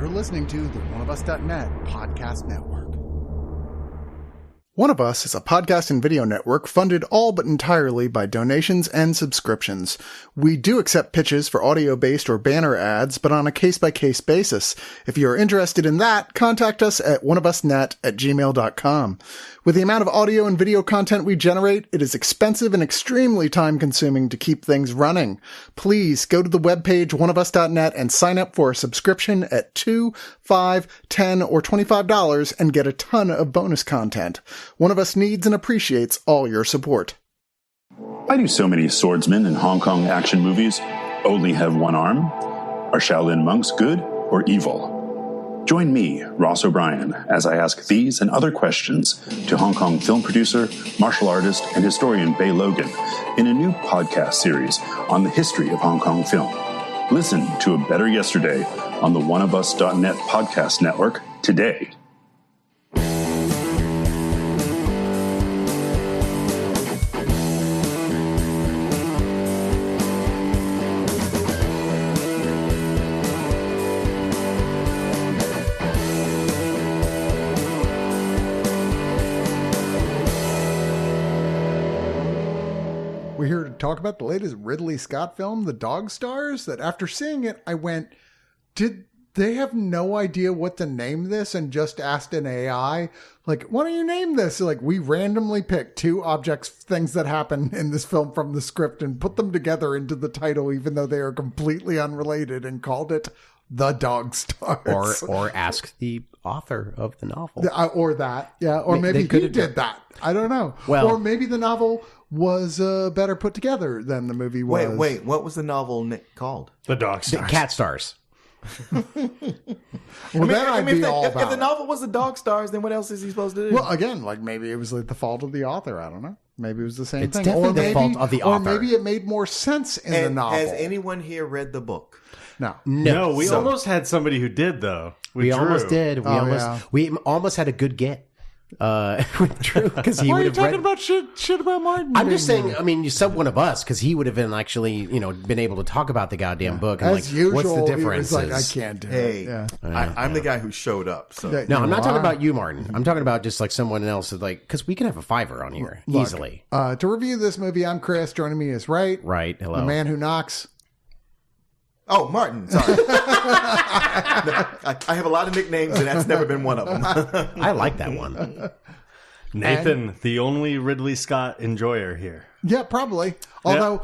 You're listening to the Oneofus.net podcast network. One of Us is a podcast and video network funded all but entirely by donations and subscriptions. We do accept pitches for audio-based or banner ads, but on a case-by-case basis. If you're interested in that, contact us at oneofusnet@gmail.com. With the amount of audio and video content we generate, it is expensive and extremely time-consuming to keep things running. Please go to the webpage oneofus.net and sign up for a subscription at $2, $5, $10, or $25 and get a ton of bonus content. One of Us needs and appreciates all your support. Why do so many swordsmen in Hong Kong action movies only have one arm? Are Shaolin monks good or evil? Join me, Ross O'Brien, as I ask these and other questions to Hong Kong film producer, martial artist, and historian Bay Logan in a new podcast series on the history of Hong Kong film. Listen to A Better Yesterday on the Oneofus.net podcast network today. We're here to talk about the latest Ridley Scott film, The Dog Stars, that after seeing it, I went, did they have no idea what to name this and just asked an AI, like, why don't you name this? Like, we randomly picked two objects, things that happen in this film from the script and put them together into the title, even though they are completely unrelated, and called it The Dog Stars. Or ask the author of the novel. Or that, yeah. Or maybe he did that. I don't know. Well, or maybe the novel was better put together than the movie was. Wait, what was the novel called? The Dog Stars. Cat Stars. Well, then I'd be all about if the novel was The Dog Stars, then what else is he supposed to do? Well, again, like maybe it was like the fault of the author. I don't know. Maybe it was the same It's thing. definitely Or the maybe, fault of the author. Or maybe it made more sense in the novel. Has anyone here read the book? No. No, we almost had somebody who did, though. We almost did. Yeah. We almost had a good get. With Drew, because he Why are would you have talking read. about shit about Martin? I'm just saying. I mean, you sub one of us because he would have been actually, been able to talk about the goddamn book and As usual, what's the it difference? was like, I can't do Hey, it. Yeah. I'm the guy who showed up. So Yeah, No, you I'm not talking are. about you, Martin. I'm talking about just like someone else, like because we can have a $5 on here easily. To review this movie, I'm Chris. Joining me is Right. Hello. The man who knocks. Oh, Martin. Sorry. I have a lot of nicknames, and that's never been one of them. I like that one. Nathan, the only Ridley Scott enjoyer here. Yeah, probably. Although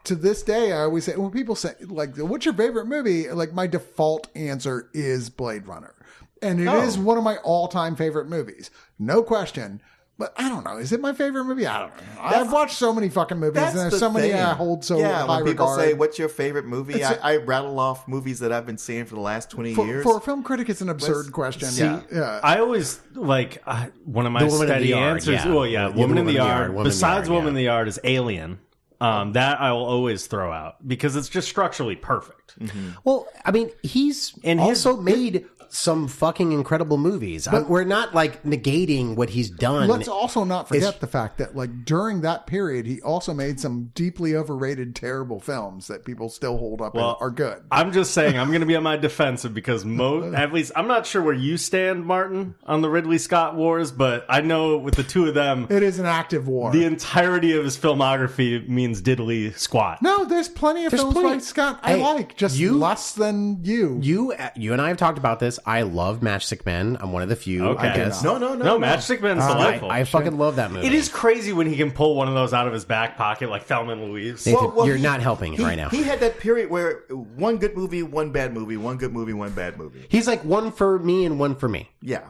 to this day, I always say when people say like, "What's your favorite movie?" Like my default answer is Blade Runner, and it is one of my all-time favorite movies, no question. But I don't know. Is it my favorite movie? I don't know. I've watched so many fucking movies, and there's so many I hold so high when people regard. say, "What's your favorite movie?" I rattle off movies that I've been seeing for the last 20 years. For a film critic, it's an absurd question. Yeah. I always like one of my The Woman in the steady Yard, answers. yeah. Well, yeah, The Woman in the Yard. Woman in the Besides Yard, Woman in the Yard is Alien. That I will always throw out because it's just structurally perfect. Well, I mean, he's also made some fucking incredible movies. We're not like negating what he's done. Let's also not forget the fact that like during that period, he also made some deeply overrated, terrible films that people still hold up and are good. I'm just saying I'm going to be on my defensive because at least I'm not sure where you stand, Martin, on the Ridley Scott wars, but I know with the two of them, It is an active war. the entirety of his filmography means diddly squat. No, there's plenty of films by Scott I Hey, like, just less than you. You and I have talked about this. I love Matchstick Men. I'm one of the few, Okay. I guess. No. Matchstick Men's delightful. I fucking love that movie. It is crazy when he can pull one of those out of his back pocket like Thelma and Louise. Nathan, you're not helping right now. He had that period where one good movie, one bad movie, one good movie, one bad movie. He's like one for me and one for me. Yeah.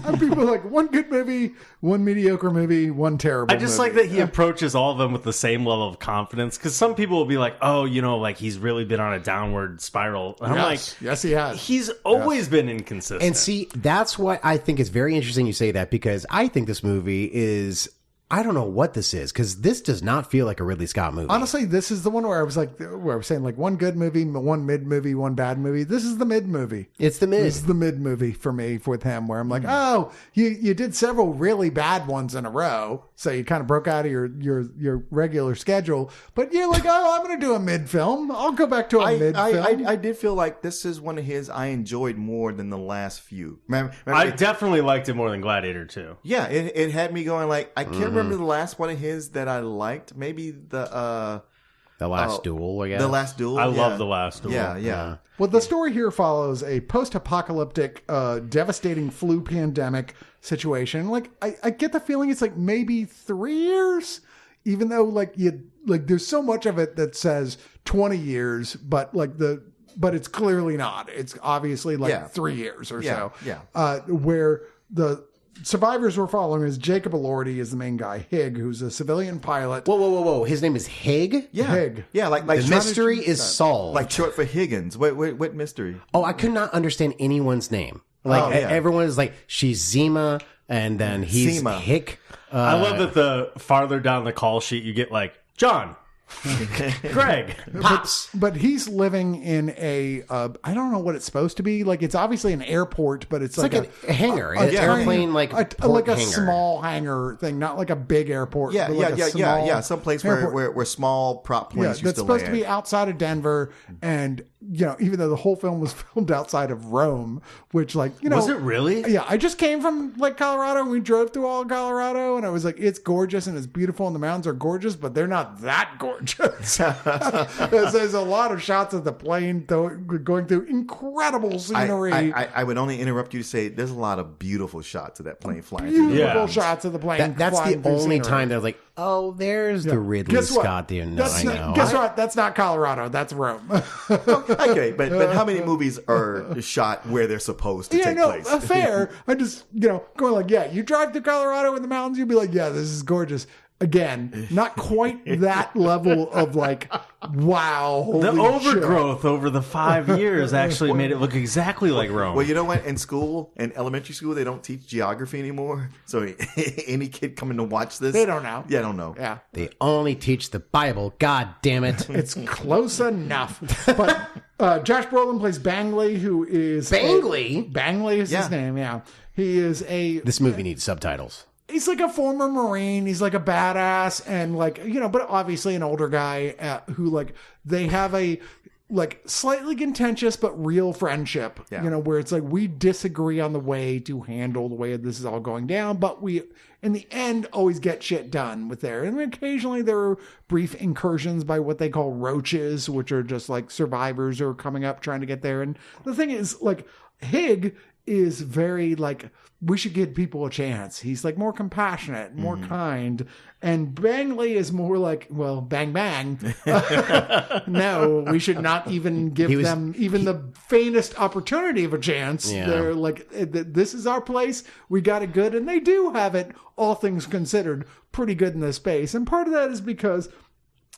And people are like one good movie, one mediocre movie, one terrible I just movie. like that he approaches all of them with the same level of confidence because some people will be like, oh, like he's really been on a downward spiral. And I'm like, yes, he has. he's always been inconsistent. And see, that's what I think is very interesting you say that because I think this movie is I don't know what this is, because this does not feel like a Ridley Scott movie. Honestly, this is the one where I was saying like one good movie, one mid movie, one bad movie. This is the mid movie. It's the mid. This is the mid movie for me with him, where I'm like, oh, you did several really bad ones in a row, so you kind of broke out of your regular schedule. But you're like, oh, I'm going to do a mid film. I'll go back to a mid film. I did feel like this is one of his I enjoyed more than the last few. Remember I definitely liked it more than Gladiator 2. Yeah, it had me going like, I can't remember the last one of his that I liked. Maybe the Last Duel, I guess. The Last Duel. I love The Last Duel. Yeah. Well, the story here follows a post-apocalyptic, devastating flu pandemic situation. Like, I get the feeling it's like maybe 3 years, even though there's so much of it that says 20 years, but it's clearly not. It's obviously 3 years or so. Yeah. Where the survivors we're following is Jacob Elordi is the main guy. Hig, who's a civilian pilot. Whoa. His name is Hig? Yeah. Hig. Yeah, like the mystery is solved. Like short for Higgins. What mystery? Oh, I could not understand anyone's name. Everyone is like, she's Zima, and then he's Zima. Hick. I love that the farther down the call sheet you get like, John, Greg, Pops. But he's living in a, I don't know what it's supposed to be. Like, it's obviously an airport, but it's like a hangar. an airplane, like port a hangar. small hangar thing, not like a big airport. Yeah, but like a small some place where small prop planes used that's to supposed land. to be outside of Denver, and even though the whole film was filmed outside of Rome, which was it really? Yeah, I just came from Colorado. We drove through all of Colorado, and I was like, it's gorgeous and it's beautiful, and the mountains are gorgeous, but they're not that gorgeous. There's a lot of shots of the plane going through incredible scenery. I would only interrupt you to say there's a lot of beautiful shots of that plane flying. Beautiful shots of the plane. That's flying the through only scenery. time they're like, oh, there's the Ridley Guess what? Scott. I know. Guess what? That's not Colorado. That's Rome. Okay, but how many movies are shot where they're supposed to take place? Fair. I just, going like, you drive through Colorado in the mountains, you'll be like, this is gorgeous. Again, not quite that level of wow. Holy The overgrowth shit. over the 5 years actually made it look exactly like Rome. Well, you know what? In elementary school, they don't teach geography anymore. So any kid coming to watch this, They don't know. Yeah, don't know. Yeah. They only teach the Bible. God damn it. It's close enough. But Josh Brolin plays Bangley, who is... Bangley? Bangley is his name, yeah. He is This movie needs subtitles. He's like a former Marine. He's like a badass and but obviously an older guy who they have a slightly contentious but real friendship, where it's like we disagree on the way to handle the way this is all going down, but we, in the end, always get shit done with there. And occasionally there are brief incursions by what they call roaches, which are just survivors who are coming up trying to get there. And the thing is, Hig is very we should give people a chance. He's more compassionate, more kind. And Bangley is more bang, bang. No, we should not even give them even the faintest opportunity of a chance. Yeah. They're this is our place. We got it good. And they do have it, all things considered, pretty good in this space. And part of that is because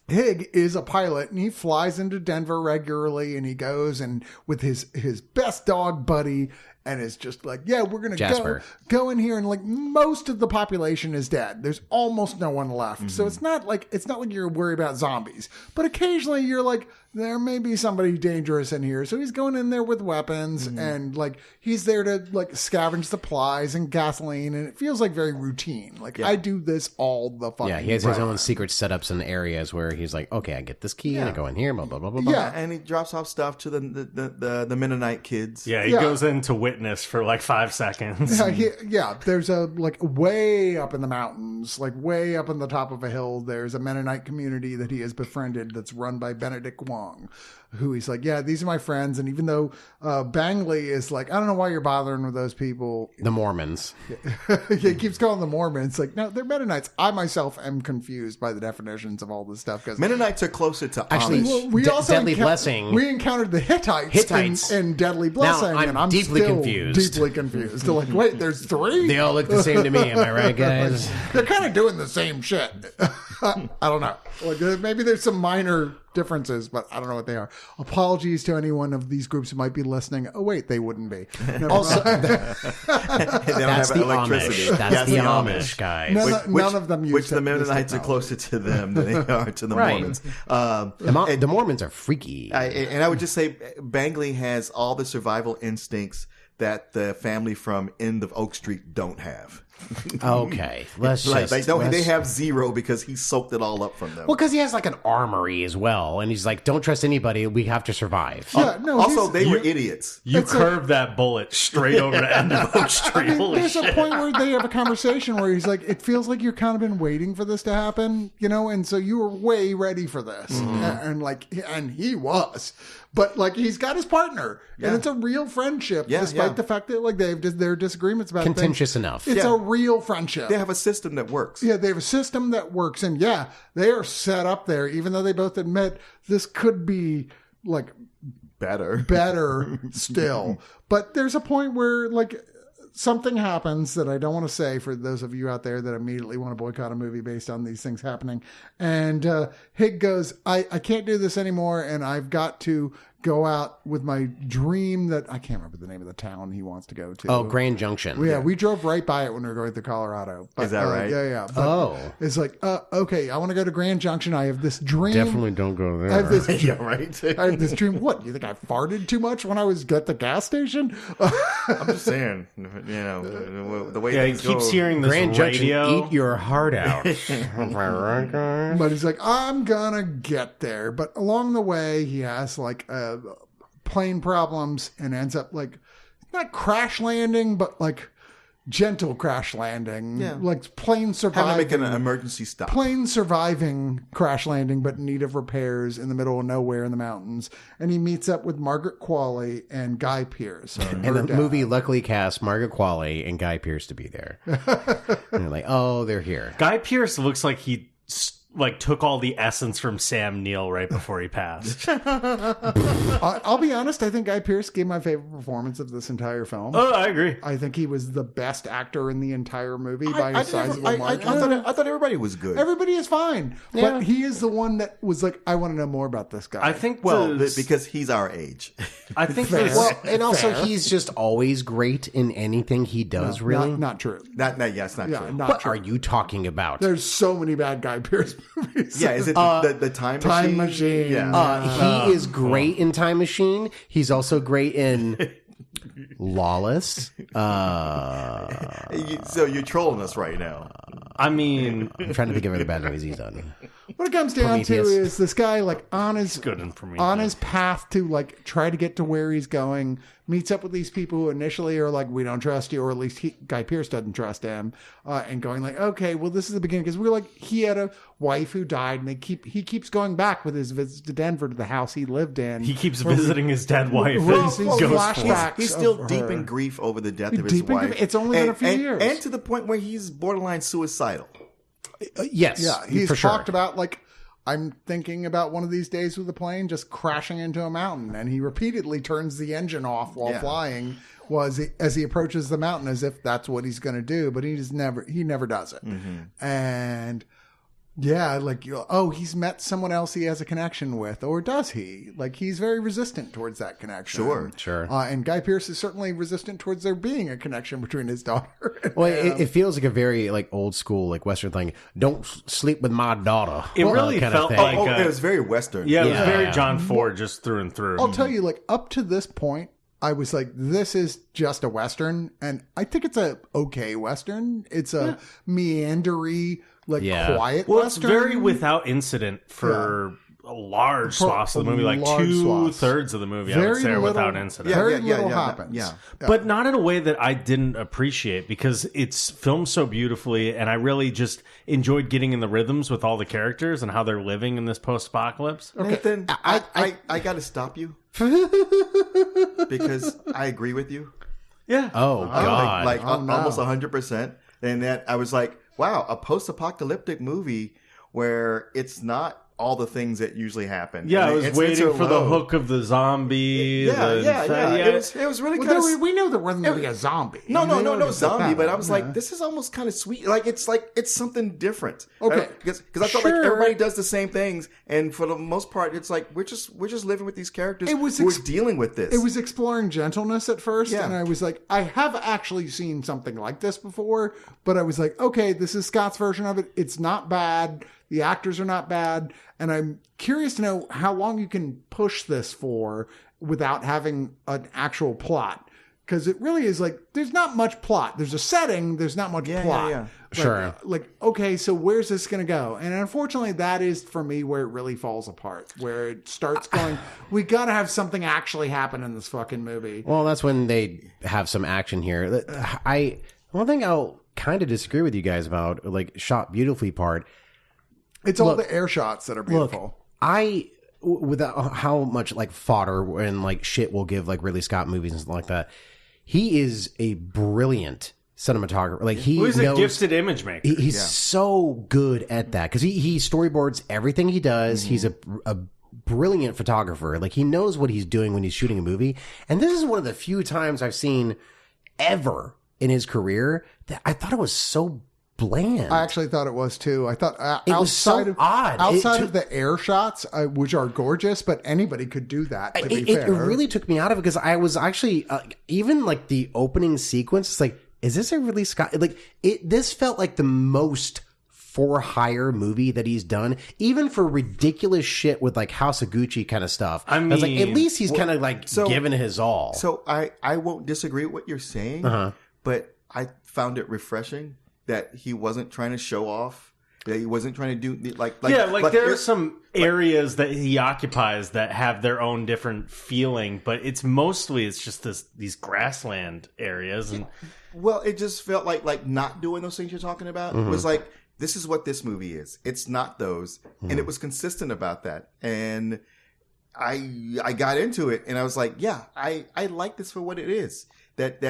Hig is a pilot and he flies into Denver regularly and he goes and with his best dog buddy and it's just we're going to go in here and most of the population is dead. There's almost no one left. Mm-hmm. So it's not like you're worried about zombies, but occasionally you're there may be somebody dangerous in here. So he's going in there with weapons and he's there to scavenge supplies and gasoline. And it feels very routine. I do this all the fucking Yeah, he has his own secret setups and areas where he's okay, I get this key and I go in here, blah, blah, blah, blah. Yeah, and he drops off stuff to the Mennonite kids. Yeah, he goes into witness for 5 seconds. Yeah, there's a way up in the mountains, way up on the top of a hill, there's a Mennonite community that he has befriended that's run by Benedict Wong, who he's these are my friends. And even though Bangley is I don't know why you're bothering with those people. The Mormons. He keeps calling them Mormons. No, they're Mennonites. I myself am confused by the definitions of all this stuff. Because Mennonites are closer to actually, Amish. we also Deadly Blessing. We encountered the Hittites. In Deadly Blessing. Now, I'm and I'm deeply still confused. Deeply confused. They're wait, there's 3? They all look the same to me. Am I right, guys? They're kind of doing the same shit. I don't know. Like, maybe there's some minor differences, but I don't know what they are. Apologies to anyone of these groups who might be listening. Oh, wait, they wouldn't be. Also, They don't that's have the electricity. Amish. That's the Amish guys. None of them use Which the this Mennonites are technology. closer to them than they are to the Right. Mormons. The Mormons are freaky. And I would just say Bangley has all the survival instincts that the family from End of Oak Street don't have. Okay, let's just They have zero because he soaked it all up from them. Well, because he has like an armory as well, and he's like, "Don't trust anybody. We have to survive." Yeah, no, also, he's- they were idiots. You curved that bullet straight over to End of Oak Street. Holy there's shit. a point where they have a conversation where he's like, it feels like you've kind of been waiting for this to happen, and so you were way ready for this. And he was. But like he's got his partner, and it's a real friendship, despite the fact that like they have their disagreements about Contentious things. enough. It's a real friendship. They have a system that works. Yeah, they have a system that works, and they are set up there. Even though they both admit this could be like Better still, but there's a point where like something happens that I don't want to say for those of you out there that immediately want to boycott a movie based on these things happening. And Hig goes, I can't do this anymore, and I've got to go out with my dream that I can't remember the name of the town he wants to go to. Oh, Grand Junction. Yeah, we drove right by it when we were going through Colorado. But, Is that right? Yeah. But it's like, okay, I want to go to Grand Junction. I have this dream. Definitely don't go there. I have this, right. I have this dream. What? You think I farted too much when I was at the gas station? I'm just saying, the way Yeah, he things keeps go. hearing this Grand Junction, radio. eat your heart out. Am I right, guys? But he's like, I'm gonna get there. But along the way, he has like plane problems and ends up like not crash landing, but like gentle crash landing. Yeah. Like plane Having to surviving. make an emergency stop. Plane surviving crash landing, but in need of repairs in the middle of nowhere in the mountains. And he meets up with Margaret Qualley and Guy Pearce. And the movie luckily cast Margaret Qualley and Guy Pearce to be there. And they're like, oh, they're here. Guy Pearce looks like he took all the essence from Sam Neill right before he passed. I'll be honest, I think Guy Pearce gave my favorite performance of this entire film. Oh, I agree. I think he was the best actor in the entire movie by a sizable I margin. thought everybody was good. Everybody is fine, but he is the one that was like, I want to know more about this guy. I think because he's our age. I think Fair. this, Well, and also Fair. he's just always great in anything he does, really. Not true. Not true. Not What true. are you talking about? The's so many bad Guy Pearce movies. Yeah, is it the Time Machine? Time Machine. Yeah. He is great in Time Machine. He's also great in Lawless. So you're trolling us right now. I mean, I'm trying to think of other bad movies he's done. What it comes down to Prometheus. is this guy, like, on his good in for me. on his path to like try to get to where he's going, meets up with these people who initially are like, we don't trust you, or at least Guy Pearce doesn't trust him, and going like, okay, well, this is the beginning, because we're like, he had a wife who died, and he keeps going back with his visits to Denver to the house he lived in. He keeps visiting his dead wife. Well, and well, goes flashbacks. He's still of deep her. in grief over the death of his Deep in wife. grief. It's only been a few years. And to the point where he's borderline suicidal. Yes, Yeah, he's for sure. talked about like, I'm thinking about one of these days with the plane just crashing into a mountain, and he repeatedly turns the engine off while flying as he approaches the mountain, as if that's what he's going to do, but he never does it. Mm-hmm. And yeah, like, he's met someone else he has a connection with, or does he? Like, he's very resistant towards that connection. Sure. And Guy Pearce is certainly resistant towards there being a connection between his daughter. And Well, it feels like a very like old school like Western thing. Don't sleep with my daughter. It really kind of felt thing. like it was very Western. yeah, it was Yeah. very John Ford just through and through. I'll tell you, like, up to this point, I was like, this is just a Western, and I think it's a okay Western. It's a meandery, like, quiet Well, Western. it's very without incident for a large swaths of the movie, like large swaths. 2/3 of the movie, I would Very say, are little- without incident. Very little happens. Yeah. But not in a way that I didn't appreciate, because it's filmed so beautifully, and I really just enjoyed getting in the rhythms with all the characters and how they're living in this post-apocalypse. Nathan, I got to stop you because I agree with you. Yeah. Oh God! Like Oh, no. almost 100%. And that I was like, wow, a post-apocalyptic movie where it's not all the things that usually happen. Yeah, And I was it's waiting for the low. hook of the zombie. Yeah. It was really kind of. We knew there wasn't going to be a zombie. No zombie. But I was like, this is almost kind of sweet. Like it's something different. Okay, because I felt like everybody does the same things, and for the most part, it's like we're just living with these characters who are dealing with this. It was exploring gentleness at first, Yeah. and I was like, I have actually seen something like this before, but I was like, okay, this is Scott's version of it. It's not bad. The actors are not bad, and I'm curious to know how long you can push this for without having an actual plot. Because it really is like, there's not much plot. There's a setting, there's not much plot. Yeah. But, Sure. like, okay, so where's this going to go? And unfortunately, that is, for me, where it really falls apart. Where it starts going, we got to have something actually happen in this fucking movie. Well, that's when they have some action here. One thing I'll kind of disagree with you guys about, like, shot beautifully part. It's all the air shots that are beautiful. Without how much like fodder and like shit we'll give like Ridley Scott movies and stuff like that, he is a brilliant cinematographer. Like He's a gifted image maker. He's so good at that because he storyboards everything he does. He's a brilliant photographer. Like he knows what he's doing when he's shooting a movie. And this is one of the few times I've seen ever in his career that I thought it was so bland. I actually thought it was too. I thought it was so odd. Outside of the air shots, which are gorgeous, but anybody could do that. To be fair, it really took me out of it because I was actually even like the opening sequence. It's like, is this a Ridley Scott? Like this felt like the most for hire movie that he's done, even for ridiculous shit with like House of Gucci kind of stuff. I was like, at least he's kind of like giving his all. So I won't disagree with what you're saying, but I found it refreshing that he wasn't trying to show off, that he wasn't trying to do like there are some areas that he occupies that have their own different feeling, but it's just these grassland areas. And well, it just felt like not doing those things you're talking about was like, this is what this movie is. It's not those, and it was consistent about that. And I got into it, and I was like, yeah, I like this for what it is. That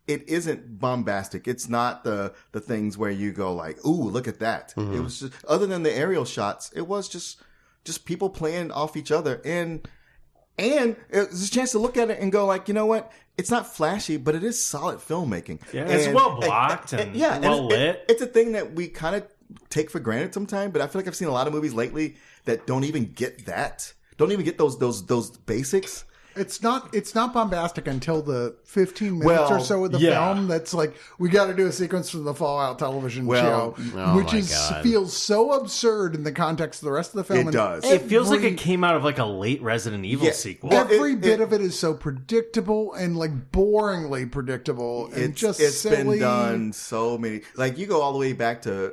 it isn't bombastic. It's not the things where you go like, ooh, look at that. It was just, other than the aerial shots, it was just people playing off each other, and it was a chance to look at it and go like, you know what? It's not flashy, but it is solid filmmaking. Yeah, it's well blocked and well lit. It's a thing that we kind of take for granted sometimes, but I feel like I've seen a lot of movies lately that don't even get that. Don't even get those basics. It's not bombastic until the 15 minutes or so of the film. That's like, we got to do a sequence from the Fallout television show, which feels so absurd in the context of the rest of the film. It does. It feels like it came out of like a late Resident Evil sequel. Every bit of it is so predictable and like boringly predictable and just silly. It's been done so many. Like you go all the way back to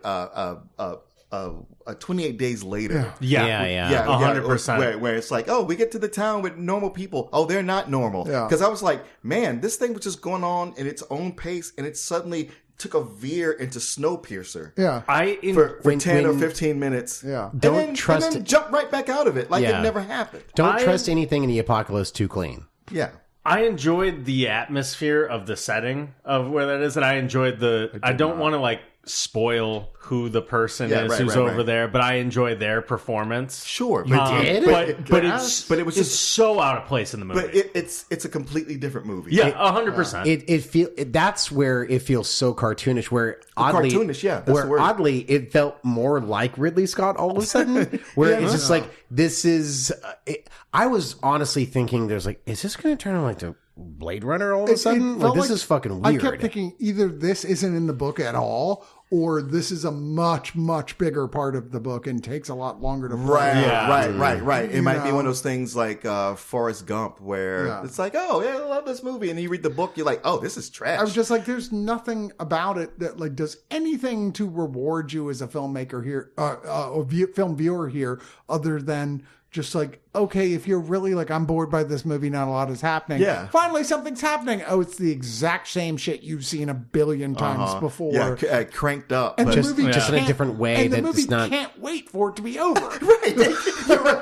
28 Days Later. Yeah, 100%. Where it's like, oh, we get to the town with normal people. Oh, they're not normal. Because I was like, man, this thing was just going on in its own pace, and it suddenly took a veer into Snowpiercer. Yeah, for 10 or 15 minutes. Yeah, and then jump right back out of it like it never happened. Don't trust anything in the apocalypse too clean. Yeah. I enjoyed the atmosphere of the setting of where that is, and I enjoyed I don't want to like spoil who the person is who's over there, but I enjoy their performance. Sure, but it was just so out of place in the movie. But it's a completely different movie. Yeah, 100%. That's where it feels so cartoonish. Where oddly, it felt more like Ridley Scott all of a sudden. Where it's just like this is. I was honestly thinking, there's like, is this going to turn like to Blade Runner all of a sudden? Like, this is fucking weird. I kept thinking either this isn't in the book at all, or this is a much, much bigger part of the book and takes a lot longer to play. Right. It might be one of those things like Forrest Gump, where it's like, oh, yeah, I love this movie. And you read the book, you're like, oh, this is trash. I was just like, there's nothing about it that like does anything to reward you as a filmmaker here, film viewer here, other than just like, okay, if you're really like, I'm bored by this movie, not a lot is happening. Yeah. Finally, something's happening. Oh, it's the exact same shit you've seen a billion times before. Yeah, cranked up. And the movie just in a different way. And the movie can't wait for it to be over. Right. You're right.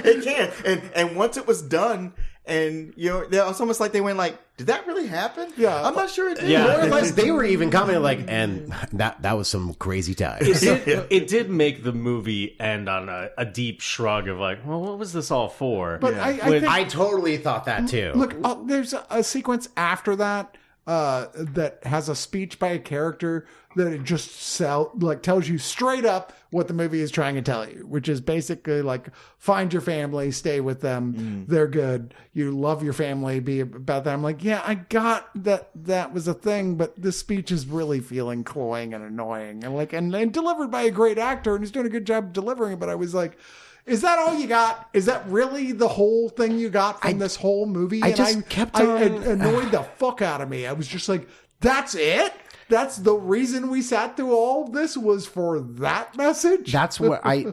It can't. And once it was done, And it's almost like they went like, did that really happen? Yeah. I'm not sure it did. More or less, they were even commenting like, and that was some crazy times. It did make the movie end on a deep shrug of like, well, what was this all for? But I totally thought that too. Look, there's a sequence after that that has a speech by a character that it just tells you straight up what the movie is trying to tell you, which is basically like, find your family, stay with them, they're good, you love your family, be about that. I'm like, yeah, I got that was a thing, but this speech is really feeling cloying and annoying, and delivered by a great actor, and he's doing a good job delivering it. But I was like, is that all you got? Is that really the whole thing you got from this whole movie? It annoyed the fuck out of me. I was just like, that's it? That's the reason we sat through all of this, was for that message? That's what I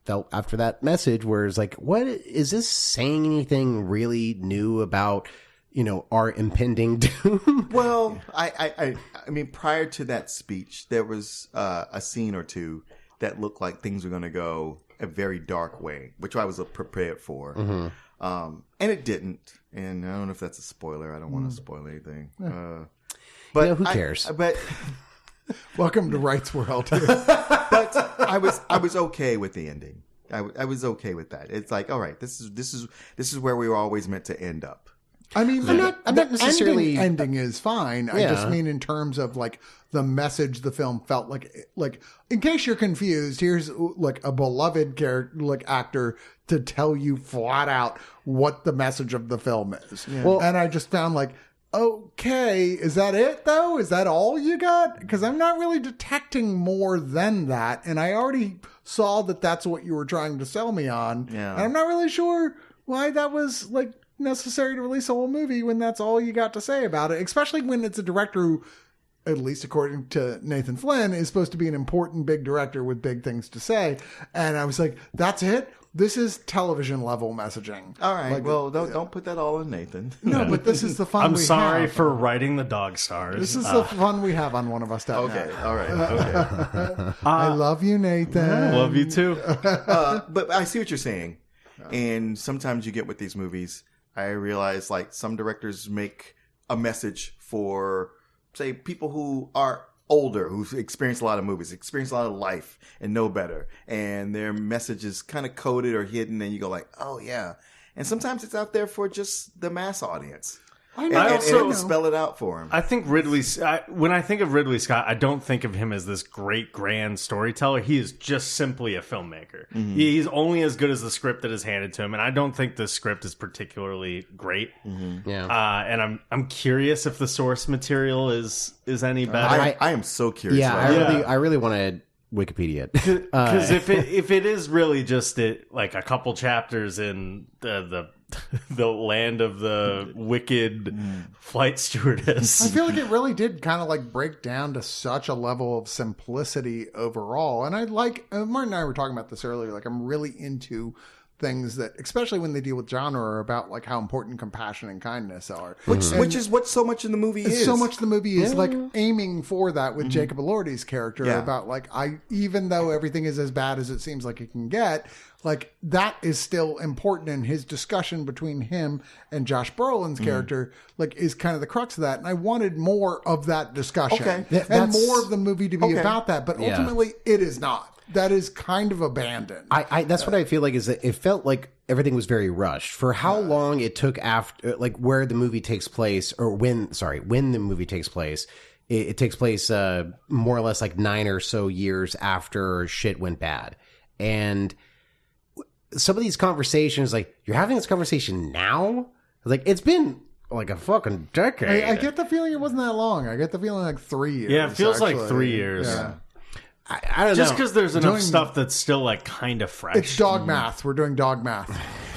felt after that message, where it's like, what is this saying anything really new about, our impending doom? Well, I mean, prior to that speech, there was a scene or two that looked like things were going to go a very dark way, which I was prepared for. And it didn't. And I don't know if that's a spoiler. I don't want to spoil anything. But who cares? But welcome to Wright's World. but I was okay with the ending. I was okay with that. It's like, all right, this is where we were always meant to end up. I mean, I'm not necessarily ending is fine. I just mean in terms of like the message the film felt like in case you're confused, here's like a beloved character, like actor, to tell you flat out what the message of the film is. Yeah. Well, and I just found like, okay, is that it though? Is that all you got? Because I'm not really detecting more than that, and I already saw that that's what you were trying to sell me on. Yeah. And I'm not really sure why that was like necessary to release a whole movie when that's all you got to say about it, especially when it's a director who, at least according to Nathan Flynn, is supposed to be an important big director with big things to say. And I was like, that's it? This is television level messaging. All right. Like, well, don't put that all on Nathan. No, but this is the fun I'm sorry for writing the dog stars. This is the fun we have on Oneofus.net. Okay. All right. Okay. I love you, Nathan. I love you too. But I see what you're saying. And sometimes you get with these movies, I realize like some directors make a message for, say, people who are older, who've experienced a lot of movies, experienced a lot of life and know better. And their message is kind of coded or hidden, and you go like, oh yeah. And sometimes it's out there for just the mass audience. I know. And also spell it out for him. I think when I think of Ridley Scott, I don't think of him as this great grand storyteller. He is just simply a filmmaker. Mm-hmm. He's only as good as the script that is handed to him, and I don't think the script is particularly great. Mm-hmm. Yeah. And I'm curious if the source material is any better. I am so curious. Yeah, I really want to Wikipedia it. Because if it is really just like a couple chapters in the land of the wicked flight stewardess, I feel like it really did kind of like break down to such a level of simplicity overall. And I like, Martin and I were talking about this earlier, like I'm really into things that, especially when they deal with genre, are about like how important compassion and kindness are. Which is what so much in the movie is. So much of the movie is like aiming for that with Jacob Elordi's character about like, even though everything is as bad as it seems like it can get, like that is still important, in his discussion between him and Josh Brolin's character, like is kind of the crux of that. And I wanted more of that discussion and more of the movie to be about that, but ultimately it is not. That is kind of abandoned. That's what I feel like, is that it felt like everything was very rushed for how long it took after, like where the movie takes place, or when the movie takes place. It takes place more or less like 9 or so years after shit went bad. And some of these conversations, like you're having this conversation now, like it's been like a fucking decade. I get the feeling it wasn't that long. I get the feeling like 3 years. Yeah, it feels like 3 years. Yeah. I don't know. Just because there's enough stuff that's still like kind of fresh. It's dog math. We're doing dog math.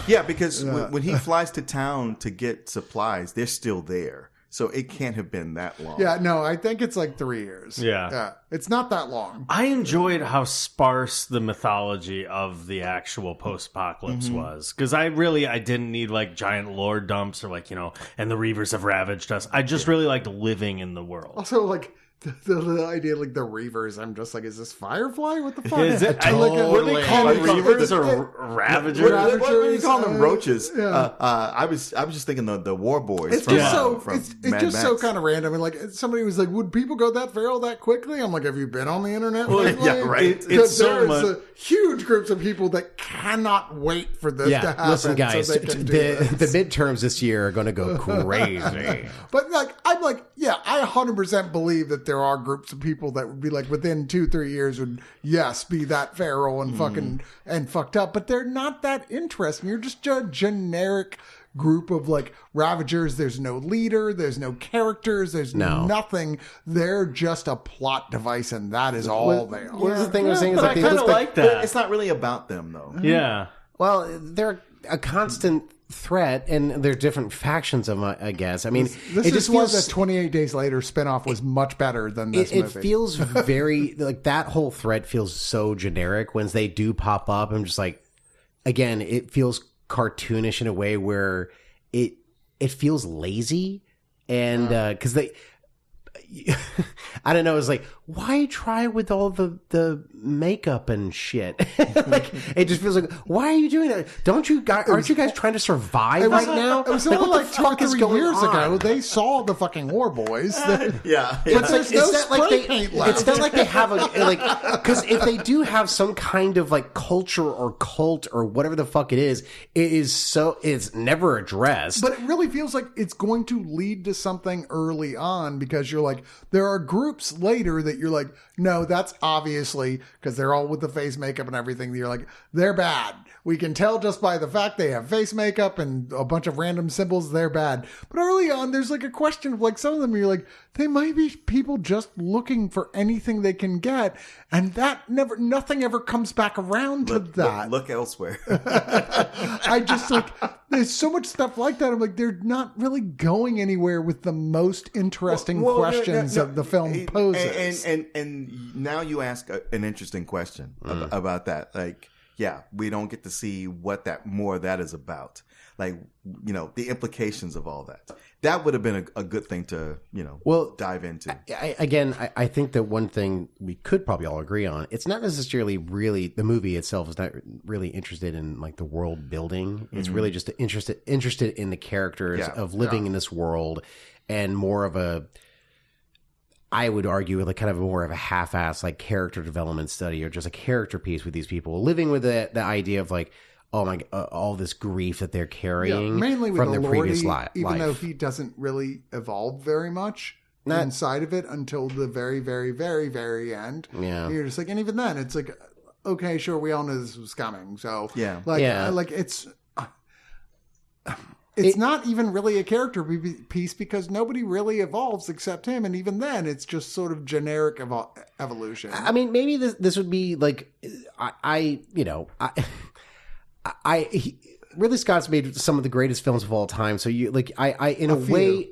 Yeah, because when he flies to town to get supplies, they're still there. So it can't have been that long. Yeah, no, I think it's like 3 years. Yeah. It's not that long. I enjoyed how sparse the mythology of the actual post-apocalypse was. Because I didn't need like giant lore dumps or like, and the Reavers have ravaged us. I just really liked living in the world. Also, like, the idea like the Reavers. I'm just like, is this Firefly? What the fuck? Is it? What do they call them? Reavers or Ravagers? What do you call them? Roaches. Yeah. I was just thinking the War Boys. It's from, just so from it's Mad just so Max. kind of random. And like somebody was like, "Would people go that feral that quickly?" I'm like, "Have you been on the internet?" lately? yeah, right. It's so there's much. huge groups of people that cannot wait for this to happen. Listen, guys, so they can do the this. midterms this year are going to go crazy. But like, I'm like, yeah, I 100% believe that there are groups of people that would be like within 2-3 years would be that feral and fucking and fucked up, but they're not that interesting. You're just a generic group of like Ravagers. There's no leader, there's no characters, there's nothing. They're just a plot device, and that is all they are. What was the thing I was saying? Is But like I they kind of look like But that. it's not really about them, though. Yeah. Well, they're a constant threat, and they're different factions of them, I guess. I mean, This it is just why feels the 28 Days Later spinoff was much better than this it movie. feels very like that whole threat feels so generic when they do pop up. I'm just like, again, it feels cartoonish in a way where it feels lazy, and because they. I don't know. It's like, why try with all the makeup and shit? Like, it just feels like, why are you doing that? Aren't you guys trying to survive right now? It was Like, only what like the 2 or fuck is 3 going years on? ago. They saw the fucking War Boys. Yeah. But there's no It's not like spray they, paint left. it's not like they have a like because if they do have some kind of like culture or cult or whatever the fuck it is it's never addressed. But it really feels like it's going to lead to something early on, because you're like, there are groups later that you're like, no, that's obviously, because they're all with the face makeup and everything, you're like, they're bad. We can tell just by the fact they have face makeup and a bunch of random symbols, they're bad. But early on, there's like a question of like, some of them you're like, they might be people just looking for anything they can get. And that nothing ever comes back around to that. Look elsewhere. I just like, there's so much stuff like that. I'm like, they're not really going anywhere with the most interesting questions that the film poses. And now you ask an interesting question about that. Like, yeah, we don't get to see what more of that is about. Like, the implications of all that. That would have been a good thing to, dive into. I think that one thing we could probably all agree on, it's not necessarily really, the movie itself is not really interested in like the world building. It's really just interested in the characters of living in this world, and more of a, I would argue, like kind of more of a half-ass like character development study, or just a character piece with these people, living with the idea of like, oh my, all this grief that they're carrying mainly with from their previous Elordi, life. even though he doesn't really evolve very much inside of it until the very, very, very, very end. Yeah. You're just like, and even then, it's like, okay, sure, we all knew this was coming. So, Yeah. like it's not even really a character piece, because nobody really evolves except him. And even then, it's just sort of generic evolution. I mean, maybe this would be like, Ridley Scott's made some of the greatest films of all time. So you like, in a way,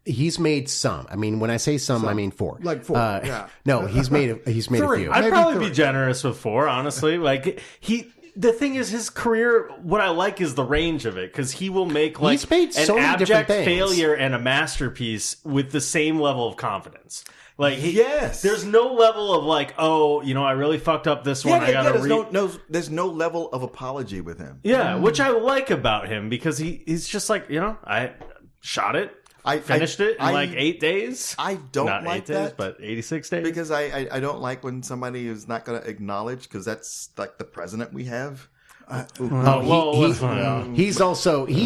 he's made some. I mean, when I say some, I mean 4. Like 4, yeah. No, he's made a few. I'd Maybe probably 3. be generous with 4, honestly. Like, the thing is, his career, what I like is the range of it, because he will make like He's made so an many different abject things. failure and a masterpiece with the same level of confidence. Like, Yes. there's no level of like, oh, I really fucked up this one. I gotta there's no level of apology with him. Yeah, which I like about him, because he's just like, I shot it. I finished it in like 8 days. I don't Not like 8 that, days, but 86 days. because I don't like when somebody is not going to acknowledge, because that's like the president we have. He's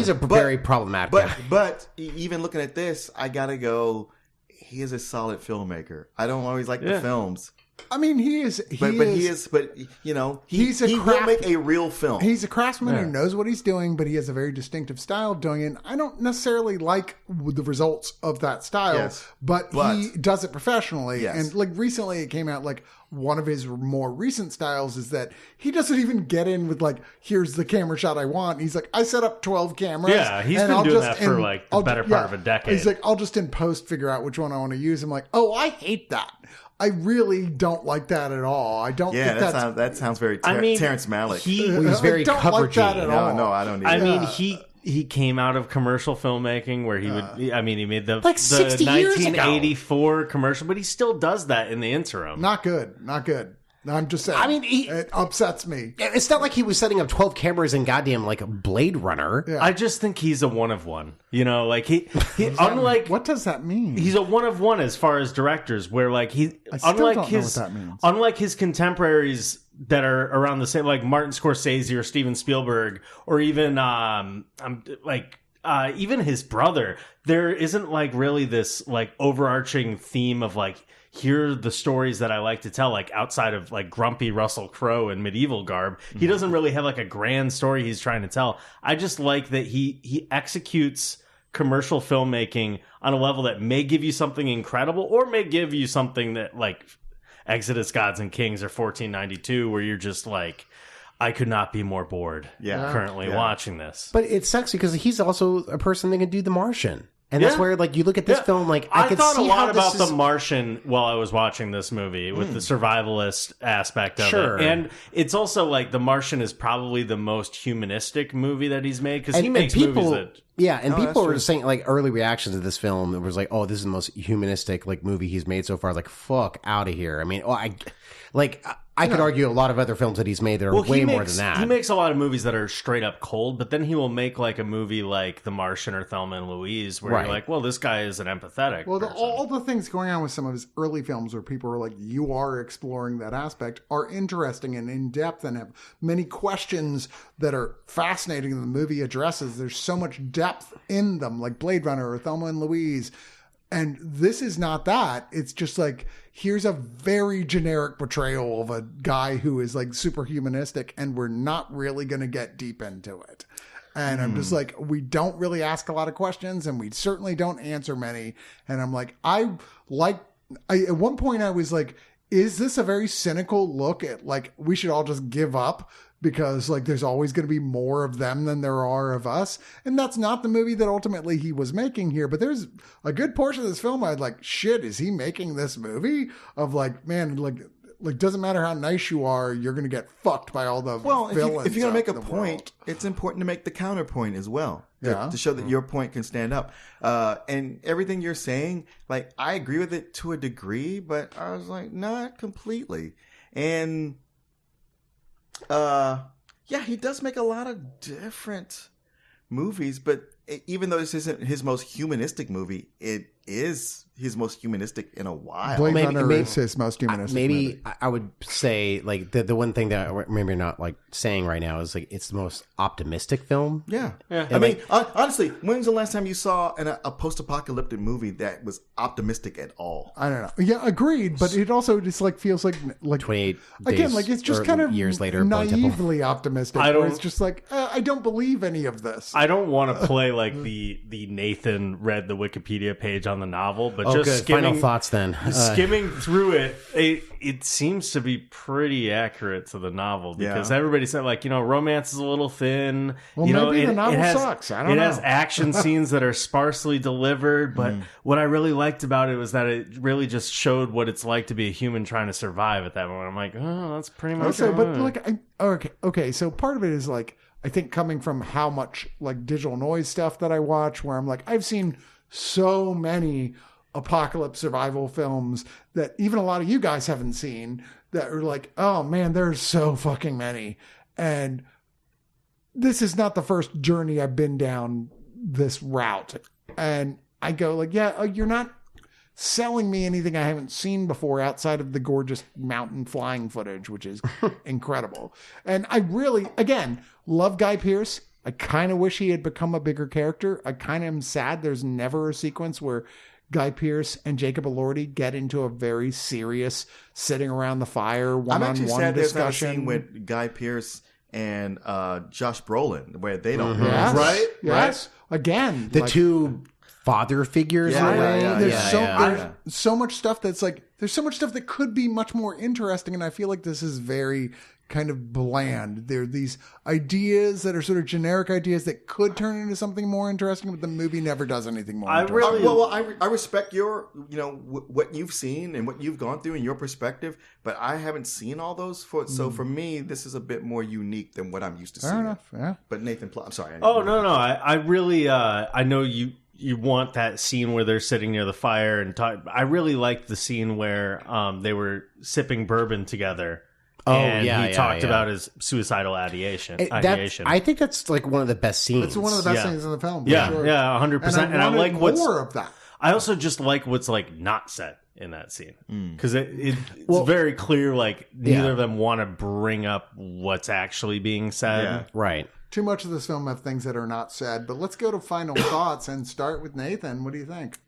a very problematic guy. But even looking at this, I gotta go. He is a solid filmmaker. I don't always like the films. I mean, he is. He will make a real film. He's a craftsman who knows what he's doing, but he has a very distinctive style of doing it. And I don't necessarily like the results of that style, but he does it professionally. Yes. And like recently it came out, like one of his more recent styles is that he doesn't even get in with like, here's the camera shot I want. He's like, I set up 12 cameras. Yeah, he's been doing that for like the better part of a decade. He's like, I'll just in post figure out which one I want to use. I'm like, oh, I hate that. I really don't like that at all. I don't think that sounds very Terrence Malick. He's very I don't coveragey. like that at all. No, I don't either. I mean, he came out of commercial filmmaking where he he made the, like 60 years ago. 1984 commercial, but he still does that in the interim. Not good. I'm just saying. I mean, it upsets me. It's not like he was setting up 12 cameras in goddamn like Blade Runner. Yeah. I just think he's a one of one. You know, like he unlike What does that mean? he's a one of one as far as directors, where like I still don't know what that means. unlike his contemporaries that are around the same, like Martin Scorsese or Steven Spielberg, or even even his brother, there isn't like really this like overarching theme of like, here are the stories that I like to tell, like outside of like grumpy Russell Crowe and medieval garb. He doesn't really have like a grand story he's trying to tell. I just like that he executes commercial filmmaking on a level that may give you something incredible or may give you something that like Exodus, Gods and Kings or 1492, where you're just like, I could not be more bored currently watching this. But it sucks because he's also a person that can do The Martian. And that's where, like, you look at this film, like, I could thought see a lot how about this is... The Martian while I was watching this movie with the survivalist aspect of Sure. it. And it's also, like, The Martian is probably the most humanistic movie that he's made, because he And makes people, movies that... Yeah, and people were saying, like, early reactions to this film, it was like, oh, this is the most humanistic, like, movie he's made so far. Like, fuck out of here. I mean, I could argue a lot of other films that he's made that are way more than that. He makes a lot of movies that are straight up cold, but then he will make like a movie like The Martian or Thelma and Louise, where you're like, well, this guy is an empathetic person. All the things going on with some of his early films where people are like, you are exploring that aspect, are interesting and in depth and have many questions that are fascinating the movie addresses. There's so much depth in them, like Blade Runner or Thelma and Louise. And this is not that. It's just like, here's a very generic portrayal of a guy who is like super humanistic, and we're not really going to get deep into it. And I'm just like, we don't really ask a lot of questions, and we certainly don't answer many. And I'm like, at one point I was like, is this a very cynical look at like, we should all just give up because like there's always going to be more of them than there are of us? And that's not the movie that ultimately he was making here. But there's a good portion of this film I'd like, shit, is he making this movie of like, man, like doesn't matter how nice you are, you're going to get fucked by all the villains. If you're going to make a point, it's important to make the counterpoint as well. To show that your point can stand up. And everything you're saying, like, I agree with it to a degree, but I was like, not completely. And he does make a lot of different movies, but even though this isn't his most humanistic movie, it is his most humanistic in a while. Blade Runner is his most humanistic movie. I would say, like, the one thing that I maybe not, like, saying right now is, like, it's the most optimistic film. Yeah. I mean, honestly, when's the last time you saw a post-apocalyptic movie that was optimistic at all? I don't know. Yeah, agreed. But it also just, like, feels like 28 again, days like, it's just kind of years later, naively optimistic. Where it's just like, I don't believe any of this. I don't want to play like the Nathan read the Wikipedia page on the novel, but just good. skimming, Final thoughts then. Skimming through it seems to be pretty accurate to the novel, because everybody said, like, romance is a little thin. Well, maybe the novel sucks. I don't know. It has action scenes that are sparsely delivered, but what I really liked about it was that it really just showed what it's like to be a human trying to survive at that moment. I'm like, oh, that's pretty much okay, but like, okay. So part of it is like, I think coming from how much like digital noise stuff that I watch, where I'm like, I've seen so many apocalypse survival films that even a lot of you guys haven't seen, that are like, oh man, there's so fucking many. And this is not the first journey I've been down this route. And I go like, you're not selling me anything I haven't seen before outside of the gorgeous mountain flying footage, which is incredible. And I really, again, love Guy Pearce. I kind of wish he had become a bigger character. I kind of am sad there's never a sequence where Guy Pearce and Jacob Elordi get into a very serious sitting around the fire one-on-one discussion. I'm actually sad there's not a scene with Guy Pearce and Josh Brolin where they don't right? Yes. Right? Again, the two father figures. There's so much stuff that's like, there's so much stuff that could be much more interesting, and I feel like this is very kind of bland. There are these ideas that are sort of generic ideas that could turn into something more interesting, but the movie never does anything more interesting. I respect your, what you've seen and what you've gone through and your perspective, but I haven't seen all those. So for me, this is a bit more unique than what I'm used to seeing. Fair enough, yeah. But Nathan, I'm sorry. No. I really, I know you want that scene where they're sitting near the fire and talk. I really liked the scene where they were sipping bourbon together. And he talked about his suicidal ideation. I think that's like one of the best scenes. It's one of the best scenes in the film. Yeah, sure. 100%. And I like more of that. I also just like what's like not said in that scene because it's very clear. Like neither of them want to bring up what's actually being said. Yeah. Right. Too much of this film have things that are not said. But let's go to final thoughts and start with Nathan. What do you think?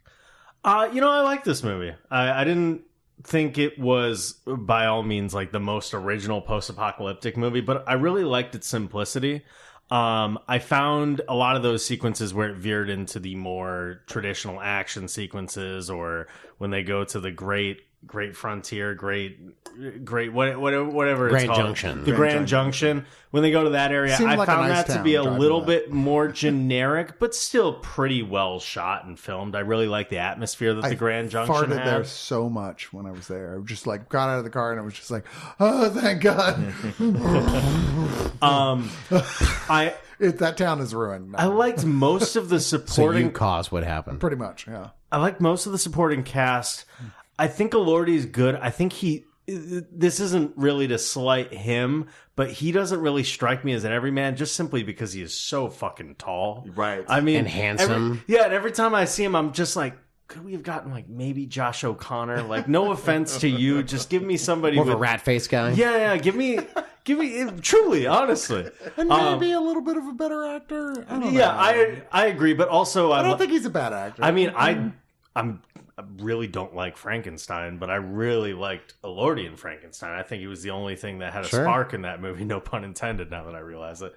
I like this movie. I didn't think it was by all means like the most original post-apocalyptic movie, but I really liked its simplicity. I found a lot of those sequences where it veered into the more traditional action sequences, or when they go to the great frontier, whatever it's called. Junction. The Grand Junction. When they go to that area, Seemed I like found a nice that to be a town little driving bit more generic, but still pretty well shot and filmed. I really like the atmosphere that the Grand Junction farted had. there so much when I was there. I just like got out of the car and I was just like, oh, thank God. That town is ruined. I liked most of the supporting... So you caused what happened. Pretty much, yeah. I like most of the supporting cast. I think Elordi is good. I think this isn't really to slight him, but he doesn't really strike me as an everyman just simply because he is so fucking tall. Right. I mean, and handsome. And every time I see him, I'm just like, could we have gotten like maybe Josh O'Connor? Like, no offense to you, just give me somebody More with of a rat face guy. Yeah, give me truly, honestly. And maybe a little bit of a better actor. I don't know. I agree, but also I don't think he's a bad actor. I mean, I really don't like Frankenstein, but I really liked Elordi in Frankenstein. I think he was the only thing that had a spark in that movie. No pun intended. Now that I realize it,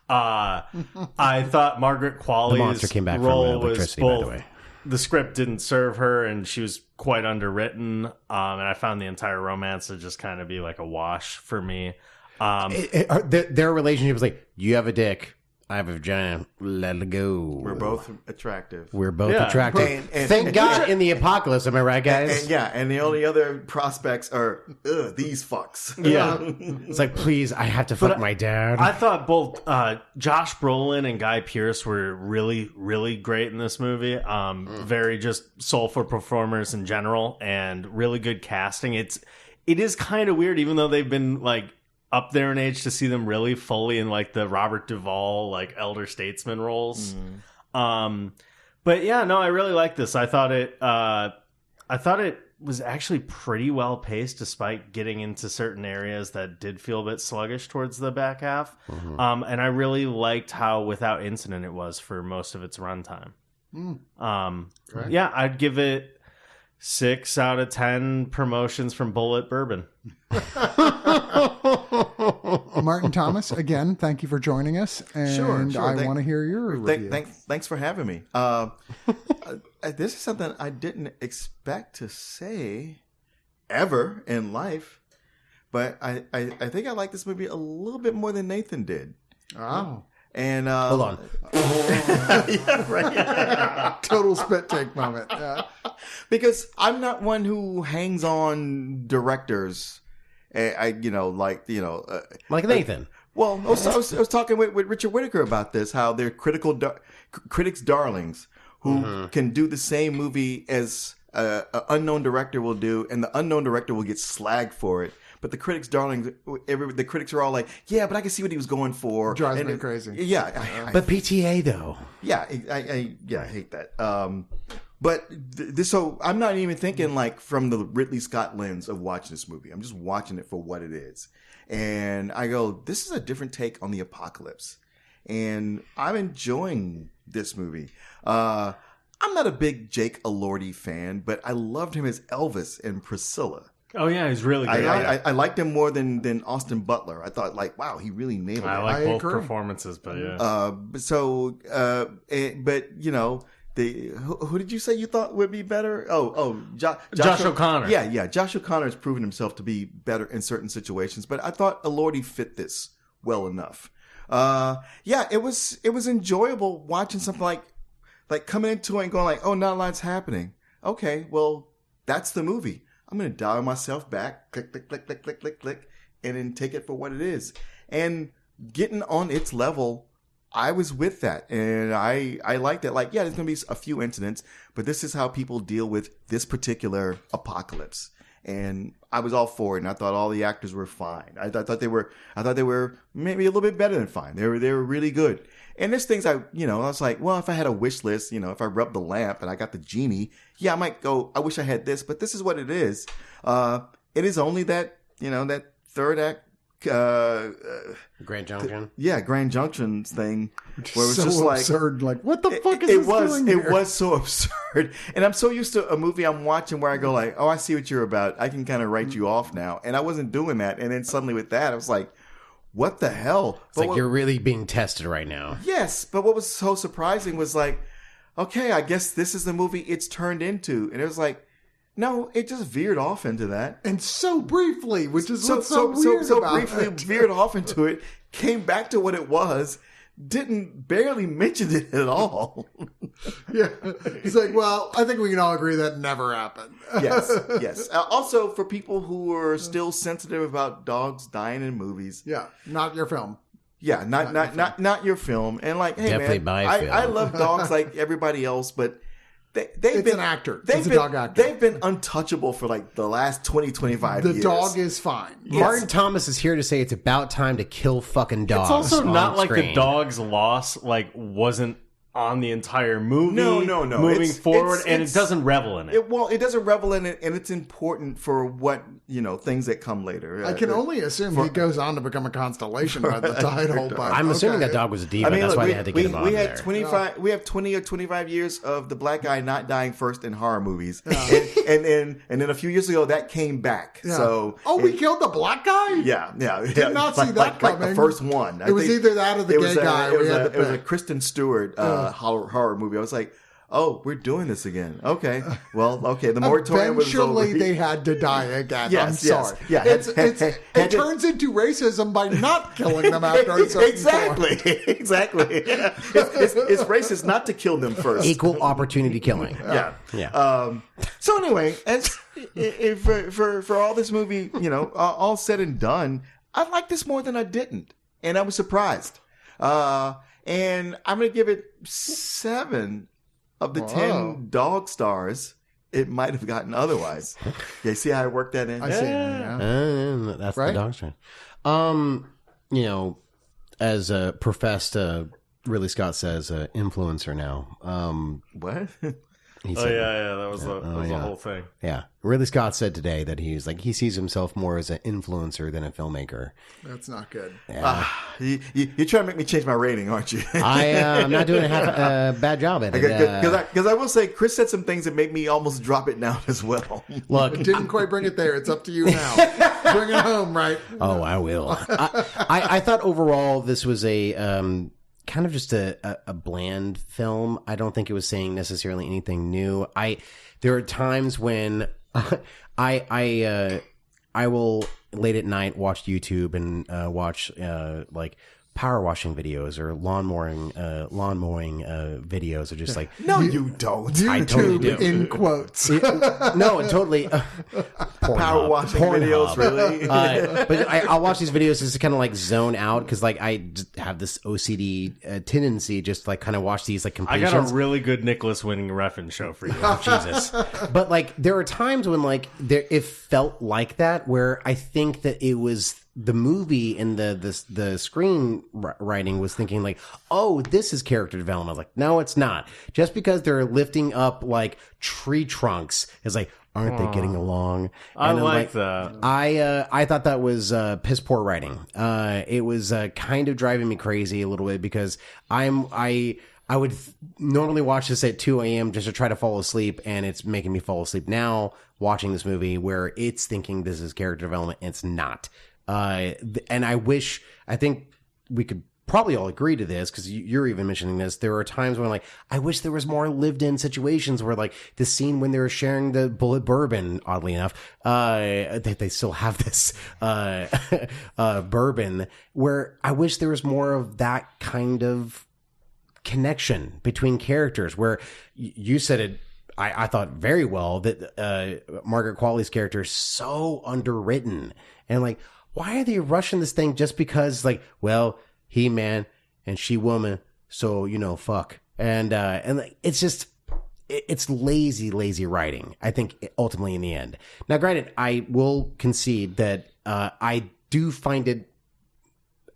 I thought Margaret Qualley's role was both. By the way. The script didn't serve her, and she was quite underwritten. And I found the entire romance to just kind of be like a wash for me. Their relationship was like, you have a dick, I have a vagina, let it go. We're both attractive. Attractive. Thank God in the apocalypse, am I right, guys? And the only other prospects are these fucks. Yeah. It's like, please, I have to fuck my dad. I thought both Josh Brolin and Guy Pearce were really, really great in this movie. Very just soulful performers in general, and really good casting. It is kind of weird, even though they've been like up there in age, to see them really fully in like the Robert Duvall like elder statesman roles. But yeah, no, I really like this. I thought it was actually pretty well paced, despite getting into certain areas that did feel a bit sluggish towards the back half. And I really liked how without incident it was for most of its runtime. Yeah, I'd give it 6 out of 10 promotions from Bullet Bourbon. Martin Thomas, again, thank you for joining us. And Sure. I want to hear your review. Thanks for having me. This is something I didn't expect to say ever in life, but I think I like this movie a little bit more than Nathan did. Oh. And hold on. Yeah, right. Total spit take moment. Yeah. Because I'm not one who hangs on directors. Like Nathan. Well, I was talking with Richard Whitaker about this, how they're critics' darlings who can do the same movie as an unknown director will do, and the unknown director will get slagged for it. But the critics' darlings, the critics are all like, yeah, but I can see what he was going for. Drives me crazy. Yeah. But PTA, though. Yeah, I hate that. But so I'm not even thinking like from the Ridley Scott lens of watching this movie. I'm just watching it for what it is. And I go, this is a different take on the apocalypse. And I'm enjoying this movie. I'm not a big Jake Elordi fan, but I loved him as Elvis and Priscilla. Oh yeah, he's really good. I liked him more than Austin Butler. I thought like, wow, he really nailed it. I like both performances, but yeah. But who did you say you thought would be better? Josh O'Connor. Yeah. Josh O'Connor has proven himself to be better in certain situations, but I thought Elordi fit this well enough. It was enjoyable watching something like coming into it and going like, oh, not a lot's happening. Okay, well, that's the movie. I'm going to dial myself back, click, click, click, click, click, click, click, and then take it for what it is. And getting on its level, I was with that. And I liked it. Like, yeah, there's going to be a few incidents, but this is how people deal with this particular apocalypse. And I was all for it, and I thought all the actors were fine. I thought they were maybe a little bit better than fine. They were really good. And there's things I was like, well, if I had a wish list, if I rubbed the lamp and I got the genie, yeah, I might go, I wish I had this, but this is what it is. It is only that, that third act, Grand Junction. Grand Junction thing where it was so just absurd. Like, what the fuck is it this was doing it here? was so absurd. And I'm so used to a movie I'm watching where I go like, oh, I see what you're about. I can kind of write you off now. And I wasn't doing that. And then suddenly with that, I was like, what the hell? It's like you're really being tested right now. Yes, but what was so surprising was like, okay, I guess this is the movie it's turned into. And it was like, no, it just veered off into that. And so briefly, which is what's so weird about briefly it. Veered off into it, came back to what it was, barely mentioned it at all. Yeah. He's like, well, I think we can all agree that never happened. Yes. Also, for people who are still sensitive about dogs dying in movies. Yeah, not your film. Yeah, not your film. And like, hey, Definitely man, my film. I love dogs like everybody else, but It's an actor. It's a dog actor. They've been untouchable for like the last 20, 25 years. The dog is fine. Yes. Martin Thomas is here to say it's about time to kill fucking dogs. It's also not like screen. the dog's loss wasn't on the entire movie. No. Moving forward, and it doesn't revel in it. It doesn't revel in it, and it's important for what, things that come later. I can only assume he goes on to become a constellation by the title. But I'm assuming that dog was a diva. That's why they had to get him on we there. had 25. We have 20 or 25 years of the black guy not dying first in horror movies, and then a few years ago that came back. Yeah. So we killed the black guy? Yeah. Did not see that coming. Like the first one. It was either that or the gay guy. It was a Kristen Stewart horror movie. I was like, oh, we're doing this again. Okay. Well, okay. The moratorium was over. Eventually, they had to die again. Yes, I'm sorry. Yeah. It turns into racism by not killing them after a certain point. Exactly. Yeah. It's racist not to kill them first. Equal opportunity killing. Yeah. So anyway, for all this movie, all said and done, I liked this more than I didn't, and I was surprised. And I'm going to give it 7 of the 10 dog stars it might have gotten otherwise. Yeah, see how I worked that in? I see. Yeah. That's Right? the dog strain. As a professed, Ridley Scott says, influencer now. What? He Oh said, yeah, that was the whole thing. Yeah. Ridley Scott said today that he sees himself more as an influencer than a filmmaker. That's not good. Yeah. You're trying to make me change my rating, aren't you? I'm not doing a bad job at it. Because I will say, Chris said some things that make me almost drop it down as well. Look, It didn't quite bring it there. It's up to you now. Bring it home, right? oh, I will. I thought overall this was a kind of just a bland film. I don't think it was saying necessarily anything new. There are times when I will late at night watch YouTube and watch like power washing videos or lawn mowing videos are just like, No, you don't. YouTube I totally do. in quotes. no, totally. Power washing videos, really? But I'll watch these videos just to kind of like zone out because like I just have this OCD tendency just to like kind of watch these like I completions. got a really good Nicholas Winding Refn show for you. Jesus. But like there are times when like it felt like that where I think that it was the movie and the screenwriting was thinking like, oh, this is character development. Like, no, it's not. Just because they're lifting up like tree trunks is like, aren't they getting along? I And I'm like that. I thought that was piss poor writing. It was kind of driving me crazy a little bit because I would normally watch this at 2 a.m. just to try to fall asleep, and it's making me fall asleep now watching this movie where it's thinking this is character development and it's not. And I think we could probably all agree to this because you're even mentioning this. There are times when like, I wish there was more lived in situations where like the scene when they were sharing the bullet bourbon, oddly enough, they still have this, bourbon where I wish there was more of that kind of connection between characters where you said it. I thought very well that, Margaret Qualley's character is so underwritten and like, why are they rushing this thing just because like, well, he man and she woman, so fuck. And like, it's just it's lazy writing, I think, ultimately in the end. Now granted, I will concede that I do find it,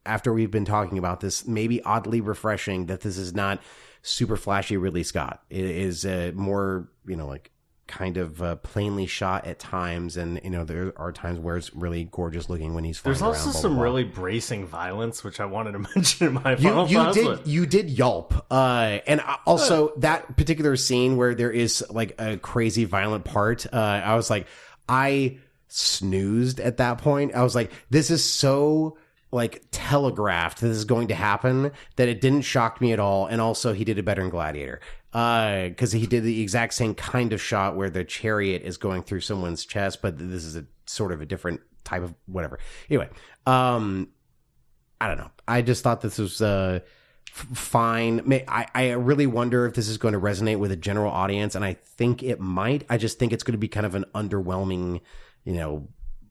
after we've been talking about this, maybe oddly refreshing that this is not super flashy Ridley Scott. It is more, like kind of plainly shot at times, and there are times where it's really gorgeous looking when he's flying around. There's also some really bracing violence, which I wanted to mention in my final thoughts. You did yelp, and also that particular scene where there is like a crazy violent part. I was like, I snoozed at that point. I was like, this is so like telegraphed this is going to happen that it didn't shock me at all. And also he did it better in Gladiator. Cause he did the exact same kind of shot where the chariot is going through someone's chest, but this is a sort of a different type of whatever. Anyway, I don't know. I just thought this was, fine. I really wonder if this is going to resonate with a general audience. And I think it might. I just think it's going to be kind of an underwhelming,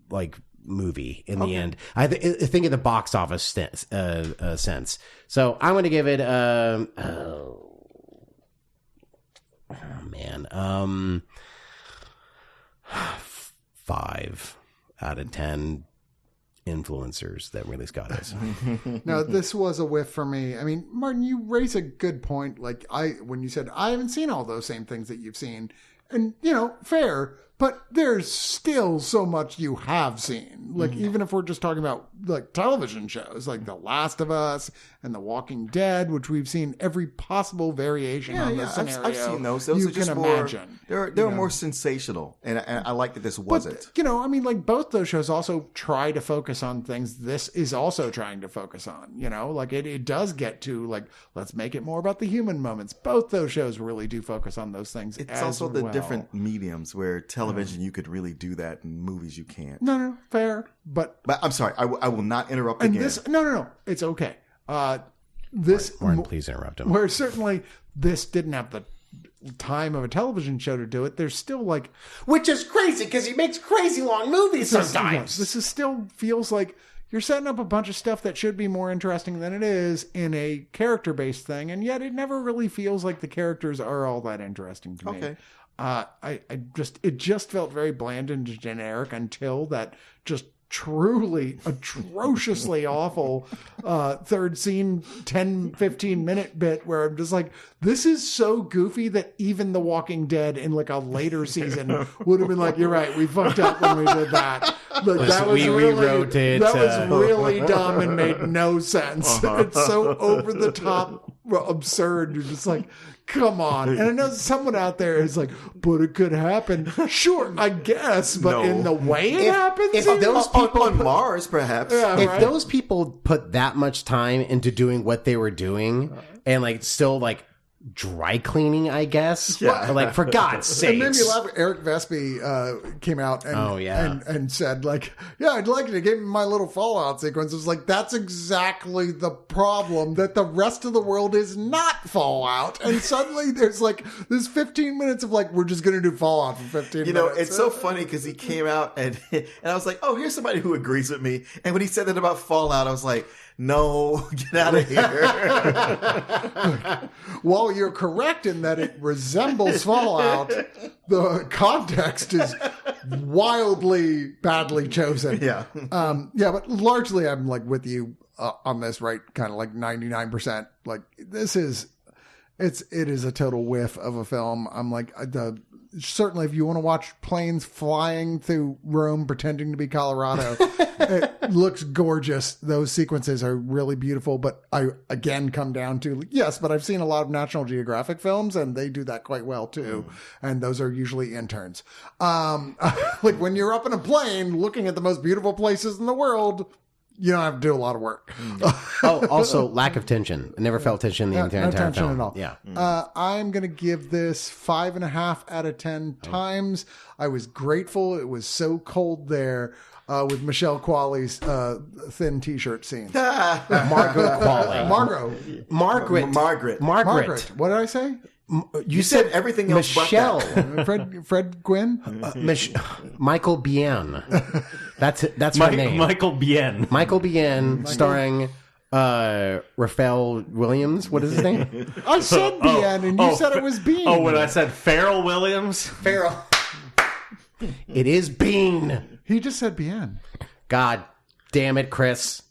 like, movie in the end. I think in the box office sense. So I'm going to give it 5 out of 10 influencers that Ridley Scott is. No, this was a whiff for me. I mean, Martin, you raise a good point. Like when you said I haven't seen all those same things that you've seen, and fair. But there's still so much you have seen. Like, even if we're just talking about, like, television shows, like The Last of Us and The Walking Dead, which we've seen every possible variation on this scenario. I've seen those. Those you are just can more, imagine. They're more sensational. And I like that this wasn't. But, I mean, like, both those shows also try to focus on things this is also trying to focus on, Like, it does get to, like, let's make it more about the human moments. Both those shows really do focus on those things. It's also the different mediums where television you could really do that, in movies you can't. No, fair. But I'm sorry, I will not interrupt and again. No, it's okay. Martin, please interrupt him. Where certainly this didn't have the time of a television show to do it. There's still like, which is crazy because he makes crazy long movies sometimes. This is still feels like you're setting up a bunch of stuff that should be more interesting than it is in a character-based thing, and yet it never really feels like the characters are all that interesting to me. Okay. It just felt very bland and generic until that just truly atrociously awful third scene 10-15 minute bit where I'm just like, this is so goofy that even The Walking Dead in like a later season would have been like, you're right, we fucked up when we did that. Like, that was rewrote it. That was really dumb and made no sense. It's so over the top absurd. You're just like, come on. And I know someone out there is like, but it could happen. Sure, I guess, but in the way it happens, if those people on Mars, perhaps. Yeah, if those people put that much time into doing what they were doing and like still like dry cleaning, I guess. Yeah. Like, for God's sake. It made me laugh. Eric Vespi came out and said, like, yeah, I'd like to give me my little Fallout sequence. It was like, that's exactly the problem, that the rest of the world is not Fallout. And suddenly there's like this 15 minutes of like, we're just going to do Fallout for 15 minutes. It's so funny because he came out and I was like, oh, here's somebody who agrees with me. And when he said that about Fallout, I was like, no, get out of here. While you're correct in that it resembles Fallout, the context is wildly badly chosen. Yeah. But largely I'm like with you on this, right? Kind of like 99%. Like, it is a total whiff of a film. I'm like, certainly if you want to watch planes flying through Rome pretending to be Colorado, it looks gorgeous. Those sequences are really beautiful, but I again come down to, yes, but I've seen a lot of National Geographic films and they do that quite well too. And those are usually interns. Like when you're up in a plane looking at the most beautiful places in the world, you don't have to do a lot of work. Oh, also lack of tension. I never felt tension the entire tension film. at all. Yeah. I'm going to give this 5.5 out of 10 times. I was grateful. It was so cold there with Michelle Qualley's thin T-shirt scene. Margot Qualley. Margaret. What did I say? You said everything else Michelle. but that. Fred Gwynn? Michael Biehn. That's her name. Michael Biehn. Michael Biehn, starring Raphael Williams. What is his name? I said Biehn, and you said it was Bean. Oh, when I said Pharrell Williams? Farrell. It is Bean. He just said Biehn. God damn it, Chris.